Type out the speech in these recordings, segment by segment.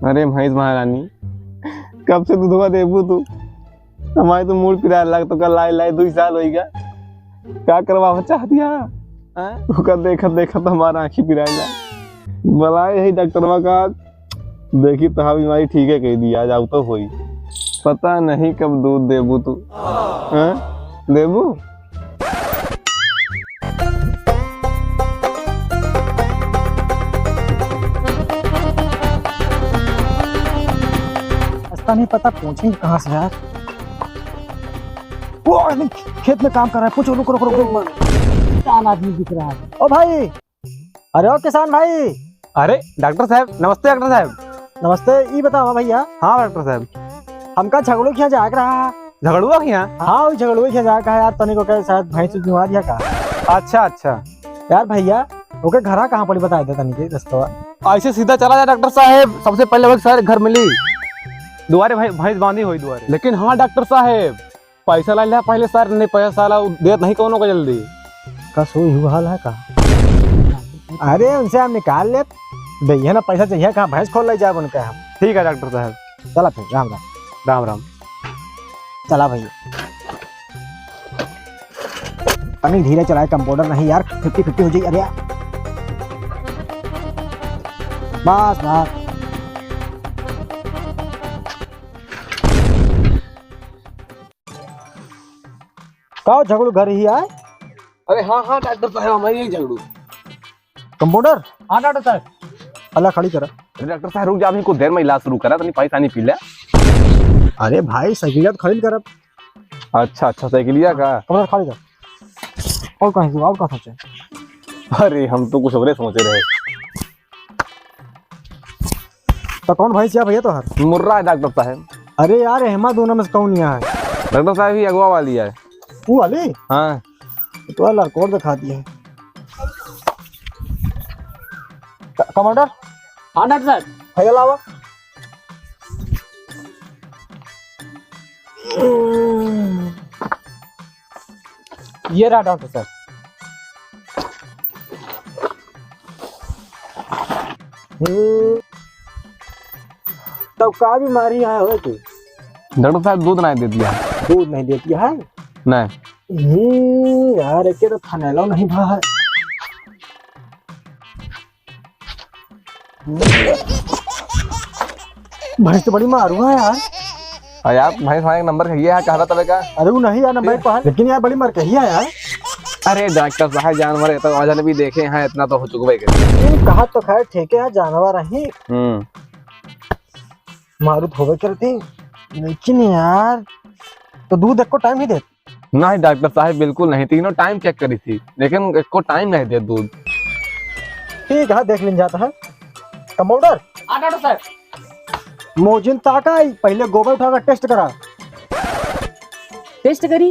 अरे भैंस महारानी, कब से दूधवा देबू तू? हमारे तो मूड पिराने लग तो कल लाई लाई 2 साल होई गया। क्या करवा चाह दिया? तू देखत देखत हमारा आँखी पिराएगा। बुलाए यही डॉक्टरवा का, देखी तो बीमारी ठीक है कह दी, आज आउ तो होई। पता नहीं कब दूध देबू तू। देबू? नहीं पता पहुंचेंगे कहाँ से यार। वो खेत में काम कर रहा है, पूछो। रुको रुको रुको, किसान आदमी दिख रहा है। ओ भाई, अरे ओ किसान भाई। अरे डॉक्टर साहब नमस्ते। डॉक्टर साहब नमस्ते। ये बताओ भैया। हाँ डॉक्टर साहब, हमका झगड़ू क्या जाग रहा है? झगड़ुआ के यहाँ? हाँ वही झगड़ू क्या जाग रहा है यार। तनिक को शायद भैंस बीमार है का। अच्छा यार भैया ओके घर कहाँ पड़ी बता दे तनिक रास्ता। ऐसे सीधा चला जाए डॉक्टर साहब, सबसे पहले सारे घर मिली दुआरे भैंस बांधी हुई दुआरे। लेकिन हाँ डॉक्टर साहब, पैसा ला लिया पहले सर, नहीं पैसा साला देत नहीं कोनो को जल्दी। का सोई हुआ हाल है का? अरे उनसे हम निकाल ले भैया ना, पैसा चाहिए कहाँ भैंस खोल ले जाए उनके हम। ठीक है डॉक्टर साहब, चला फिर। राम राम। राम राम। चला भैया, अभी धीरे चलाए, कंपाउंडर नहीं यार, 50-50 हो जाए। अरे बस बस। का झगड़ू घर ही आए? अरे हाँ डॉक्टर साहब, हमारी यही झगड़ू। कंपाउंडर? हाँ डॉक्टर साहब। अल्लाह खड़ी करा। अरे डॉक्टर साहब रुक जा, अभी कुछ देर में इलाज शुरू करा, तो नहीं पैसा नहीं पी लिया। अरे भाई साइकिल खरीद कर। अच्छा साइकिलिया का कंपाउंडर खड़ी कर। और कहाँ सोचे? अरे हम तो कुछ और सोचे रहे। तो कौन भैंस या भैया तो हर मुर्रा है डॉक्टर साहब। अरे यार हेमा दोनों में से कौन यहाँ है? डॉक्टर साहब ही अगवा वाली है। वो वाली? हाँ तो अल्लाह कोड दिखा दिया है। कमांडर? हाँ डॉक्टर साहब। भैया लावा। ये रहा डॉक्टर साहब। तब का बीमारी है हो तू? डॉक्टर साहब दूध नहीं दे दिया। दूध नहीं देती है? नहीं यार एक तो थनेलो नहीं भा है। भैंस तो बड़ी मारू है यार। यार भैंस हमारे नंबर कहिए है, कहा तबे का। अरे वो नहीं यार नंबर पर, लेकिन यार बड़ी मर कही है यार। अरे डॉक्टर साहब जानवर है तो वजन भी देखे हैं, इतना तो हो चुका है। कहा तो खैर ठीक है, जानवर ही मारूत होवे करती, लेकिन यार तो दूध एक को टाइम ही दे? नहीं डॉक्टर साहब बिल्कुल नहीं, तीनों टाइम चेक करी थी लेकिन एक को टाइम नहीं दे दूध। ठीक है देख लें जाता है। कंपाउंडर? हाँ डॉक्टर साहब। मोजिन ताका पहले गोबर उठाकर टेस्ट करा। टेस्ट करी?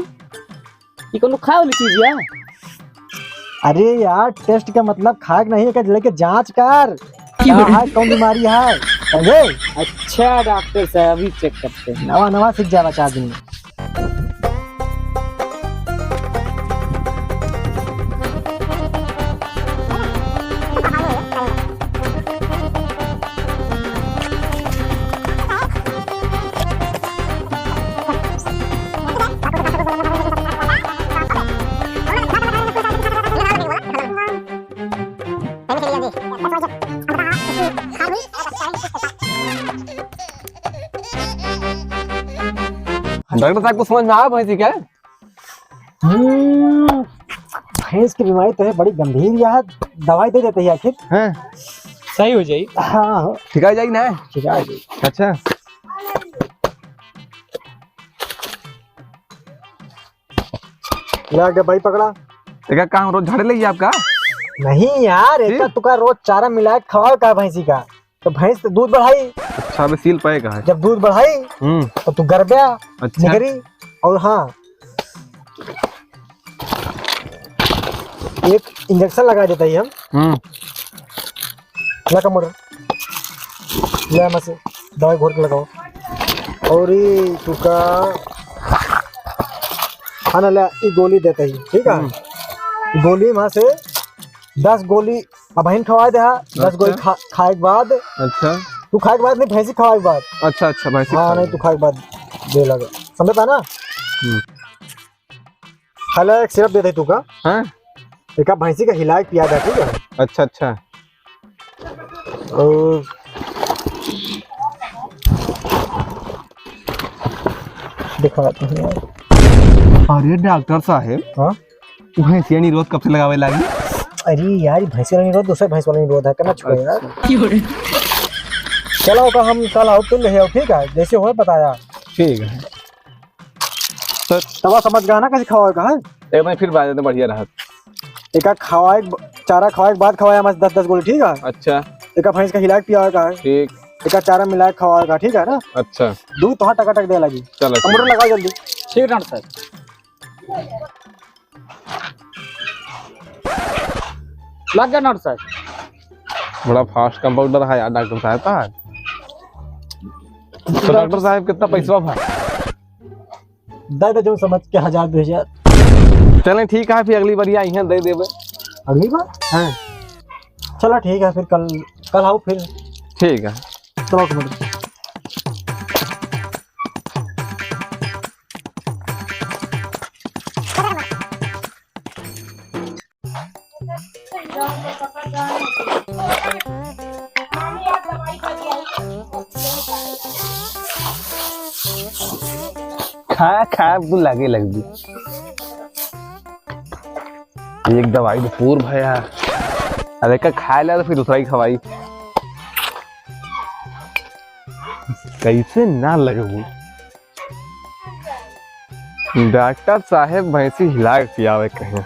ये कोनो खाए वाली चीज है? अरे यार टेस्ट का मतलब खाए नहीं है, लेके जांच कर क्या है, कौन बीमारी है समझे? अच्छा डॉक्टर साहब अभी चेक करते हैं। नवा सीख जाना चाह दिन में। डॉक्टर साहब को समझ में आया भैंसी क्या है? भैंस की बीमारी तो है बड़ी गंभीर यार, दवाई दे देते हैं आखिर। सही हो जाए। हाँ ठीक है जाएगी ना? ठीक है। अच्छा ले भाई पकड़ा। देखा कहाँ रोज झाड़े लगी आपका? नहीं यार एक तुका रोज चारा मिला खवाओ का भैंसी का, तो भैंस तो दूध बढ़ाई। अच्छा अबे सील पाएगा है। जब दूध बढ़ाई तो तू गरबया अच्छा निगरी। और हाँ एक इंजेक्शन लगा देता ही हम। ले कमोड़ ले मसे दवाई घोर के लगाओ। और ये तुका खाना ले गोली देते ही, ठीक है? गोली वहां से 10 गोली अब खवा दे। 10 गोली खाए के बाद अच्छा तू खाए के बाद नहीं, भैंसी खवाए के बाद। अच्छा अच्छा भाई हाँ नहीं, तू खाए के बाद दे लगा, समझ पा ना। खाला एक सिरप दे दे तू का। हाँ एक आप भैंसी का हिला के पिया जा, ठीक है। अच्छा अच्छा। और दिखा तो है यार। अरे डॉक्टर साहब, हाँ भैंसिया निरोध कब से लगावे लगी? अरे यार, भैंस वाला निरोध दूसरे भैंस वाला निरोध है, करना चाहिए यार। चलो का हम कल आओ तुम ले आओ, ठीक है, जैसे हो बताया। ठीक है तो तवा समझ गया ना कैसे खवाएगा है। एक बार फिर बात बढ़िया रहा। एक खवाए चारा खवाए के बाद खवाया मस्त 10-10 गोली, ठीक है। अच्छा एक भैंस का हिला के पियाएगा है, ठीक। एक चारा मिला के खवाएगा, ठीक है ना। अच्छा दूध तो टका दे लगी। चलो कंप्यूटर लगाओ जल्दी। ठीक है डॉक्टर साहब। लग गया डॉक्टर साहब। बड़ा फास्ट कंपाउंडर है यार डॉक्टर साहब का। तो डॉक्टर साहब कितना पैसा भाई? दे जो समझ के 1000-2000। चलें ठीक है, फिर अगली बार यहाँ दे देवे। अगली बार हाँ चलो ठीक है, फिर कल आओ फिर। ठीक है चलो कंप्यूटर। खा खा तो लगे लगी एक दवाई तो पूर भया। अरे का खा लिया तो फिर दूसरा ही खवाई, कैसे ना लगू। डॉक्टर साहेब भैंसी हिला के पियावे कहीं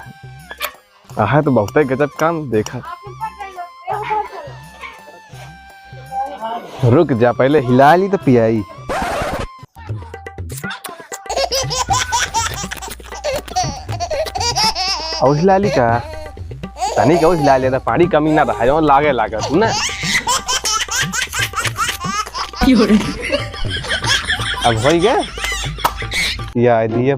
है तो बहुत गजब काम देखा। रुक जा, पहले हिला ली तो पियाई। और हिला ली का तनी का हिला लिया था, पानी कमी ना रहा जो लागे लागा तू ना। अब हो गया या दिए।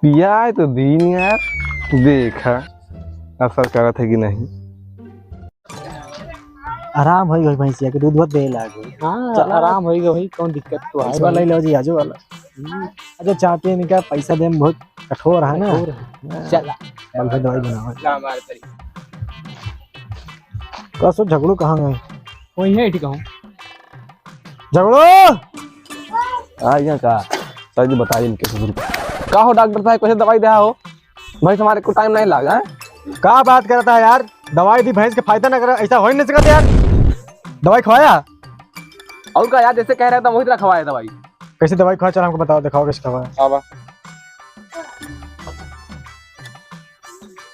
पिया है तो दीन यार, देखा असर करा था कि नहीं। आराम हो गई भैंसिया के दूध बहुत दे लागे। हाँ आराम होएगा भाई, कौन दिक्कत तो इस है वाला ही लो जी, आजू वाला। अच्छा चाहते हैं क्या पैसा दे में बहुत कठोर है ना। चला कल फिर दवाई बनाओ। हमारे तरीके कसो झगड़ू कहाँ गए? वही है, ठीक हूँ। झगड़ो यहाँ का सर बताइए इनके का हो डॉक्टर साहब, कैसे दवाई दिया हो भाई? हमारे को टाइम नहीं लगा है। क्या बात करता है यार, दवाई दी भैंस के फायदा ना करे, ऐसा हो ही नहीं सकता यार। दवाई खवाया और का यार जैसे कह रहा था वही तरह खवाया दवाई। कैसे दवाई खवाया? चल हमको बताओ, दिखाओ कैसे खवाया। आवा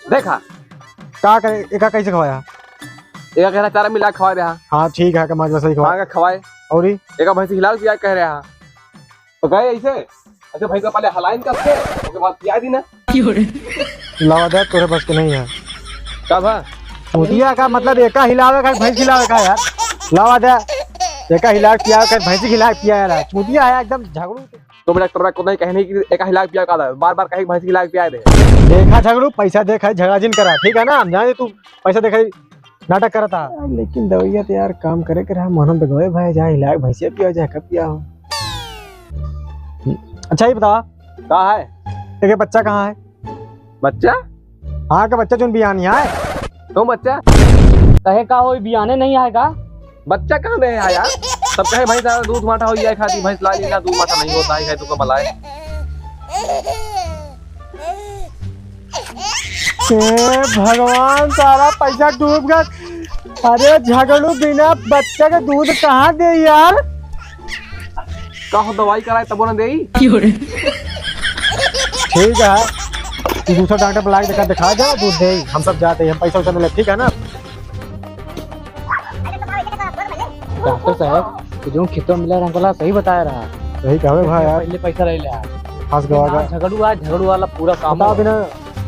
देखा क्या करे, एका कैसे खवाया? एक कह रहा चारा मिला खवा रहा। हाँ ठीक है, कमाज वैसे ही खवाया। का खवाए और एक भैंस हिला पिया कह रहा तो गए ऐसे। अच्छा भैंस पहले हलाइन करके उसके बाद पिया दी ना। लावा दे, तोरे बस के नहीं है। क्या था चूतिया का मतलब एका हिलावे का भैंस हिलावे का यार। लावा दे, एका हिला पिया का भैंस हिला पिया यार। चूतिया है एकदम झगड़ू। तो डॉक्टर को नहीं कहने की एक हिला पिया का बार बार कहे भैंस हिला पिया दे। देखा झगड़ू, पैसा देखा झगड़ा जिन करा, ठीक है ना। हम जाने तू पैसा देखा नाटक करता, लेकिन दवाइया तो यार काम करे कर मन तो गए भाई, जाए हिला भैंसिया पिया जाए कब पिया हो। अच्छा ये बता कहा है एक बच्चा कहाँ है? बच्चा? हाँ का बच्चा जो बियान यहाँ है। तो बच्चा कहे का हो बियाने नहीं आएगा। बच्चा कहाँ दे है यार? सब कहे भैंस दूध माठा हो जाए खाती, भैंस ला लेना दूध माठा नहीं होता है तो बलाए। भगवान सारा पैसा डूब गया। अरे झगड़ू बिना बच्चे के दूध कहाँ दे यार? कहो दवाई कराए तब ना दे। ठीक है, तू दूसरा डॉक्टर बुला के दिखा जा, दूध दे। हम सब जाते हैं, हम पैसा उसे मिले, ठीक है ना। डॉक्टर साहब जो खेतों मिला रहा सही बताया रहा। सही कहे भाई यार, पहले पैसा रह लिया फंस गवा। झगड़ू वाला पूरा काम बिना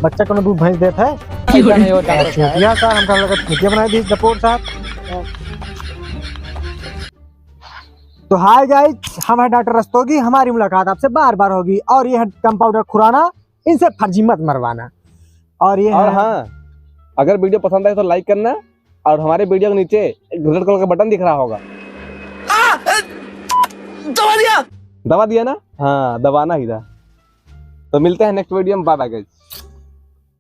बच्चा को दूध भैंस देता है। ऐसा नहीं होता डॉक्टर साहब। चूतिया सर, हमका लगा चूतिया बनाई दी डपोर साहब। तो हाय गाइस, हम है डॉक्टर रस्तोगी। हमारी मुलाकात आपसे बार बार होगी। और ये है कंपाउंडर खुराना, इनसे फर्जी मत मरवाना। और ये और है हाँ, अगर वीडियो पसंद आए तो लाइक करना, और हमारे वीडियो के नीचे एक रेड कलर का बटन दिख रहा होगा, दबा दिया ना, हाँ दबाना ही था। तो मिलते हैं नेक्स्ट वीडियो में, बाय बाय गाइस।